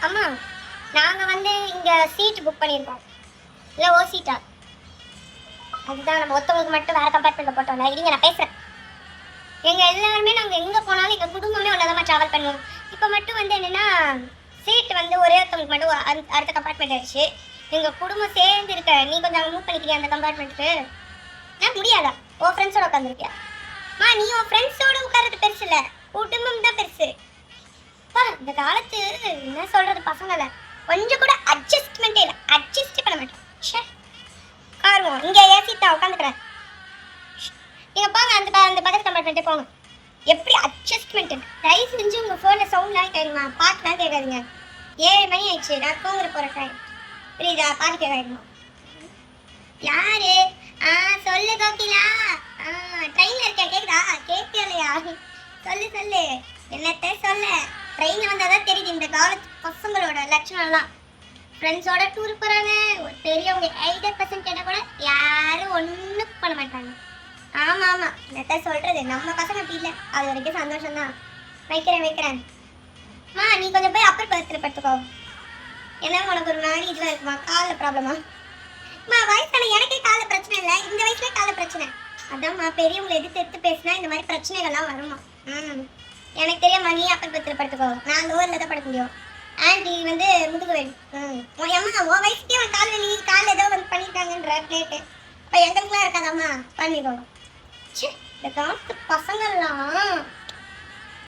அம்மா நாங்கள் வந்து இங்கே சீட் புக் பண்ணியிருக்கோம். இல்லை ஓ சீட்டா? அதுதான் நம்ம ஒருத்தவங்களுக்கு மட்டும் வேறு கம்பார்ட்மெண்ட்டில் போட்டோம்ல. இருங்க நான் பேசுகிறேன். எங்கள் எல்லாருமே நாங்கள் எங்கே போனாலும் எங்கள் குடும்பமே ஒன்றா ட்ராவல் பண்ணுவோம். இப்போ மட்டும் வந்து என்னென்னா சீட் வந்து ஒரே ஒருத்தவங்களுக்கு மட்டும் அடுத்த கம்பார்ட்மெண்ட் ஆயிடுச்சு. எங்கள் குடும்பம் சேர்ந்து இருக்க. நீ கொஞ்சம் மூவ் பண்ணிக்கிறீங்க அந்த கம்பார்ட்மெண்ட்டுக்கு. நான் முடியாதா? ஓ ஃப்ரெண்ட்ஸோட உட்காந்துருக்கியா? நீ உன் ஃப்ரெண்ட்ஸோட உட்கார்றது பெருசு இல்லை, குடும்பம் தான் பெருசு. இந்த காலத்து என்ன சொல்றது, பசங்களை கொஞ்சம் கூட அட்ஜஸ்ட்மெண்ட்டே இல்லை, அட்ஜஸ்ட் பண்ண மாட்டேன். காருவோம் இங்கே ஏசி தான் உட்காந்துக்கிறேன். நீங்கள் போங்க அந்த பக்கத்து கம்பார்ட்மெண்ட்டே போங்க. எப்படி அட்ஜஸ்ட்மெண்ட்? தயவு செஞ்சு உங்கள் ஃபோனில் சவுண்ட்லாம் கேட்குமா, பாட்டுலாம் கேட்காதுங்க. 7 மணி ஆயிடுச்சு, நான் தூங்குற போகிற டைம். புரியுதா? பாட்டு கேட்காதுமா. யாரு? சொல்லு கோகிலா. ட்ரெயினில் இருக்கேன், கேட்குதா? கேட்கலையா? சொல்லு சொல்லு, என்னத்த சொல்ல. ட்ரெயினில் வந்தால் தான் தெரியுது இந்த காலத்து பசங்களோட லட்சணம்லாம். ஃப்ரெண்ட்ஸோட டூர் போகிறாங்க, ஒரு பெரியவங்க 80% கேட்டால் கூட யாரும் ஒன்றும் பண்ண மாட்டாங்க. ஆமாம் ஆமாம், என்னத்த சொல்கிறது, நம்ம பசங்க அப்படி இல்லை. அது வரைக்கும் சந்தோஷம்தான். வைக்கிறேன். நீ கொஞ்சம் போய் அப்பர் பர்த்தில் படுத்துக்கோ. ஏன்னா உனக்கு ஒரு மாதிரி இதெல்லாம் இருக்குமா, காலில் ப்ராப்ளமா? வயசான எனக்கே காலில் பிரச்சனை இல்லை, இந்த வயசுலேயே காலில் பிரச்சனை. அதான்மா பெரியவங்களை எடுத்து பேசினா இந்த மாதிரி பிரச்சனைகள்லாம் வருமா. எனக்கு தெரியாமா, நீ அப்பர் பர்த்தில் படுத்துக்கோ. நான் லோவரில் தான் படுக்க முடியும். ஆண்டி வந்து முதுகு வலி. அம்மா உன் வயசுக்கே அவன் கால் வலி, கால் ஏதோ வந்து பண்ணிட்டாங்கன்ற பிளேட்டு. இப்போ எங்களுக்குலாம் இருக்காதாம்மா, பண்ணிக்கோ. இந்த காலத்து பசங்கள்லாம்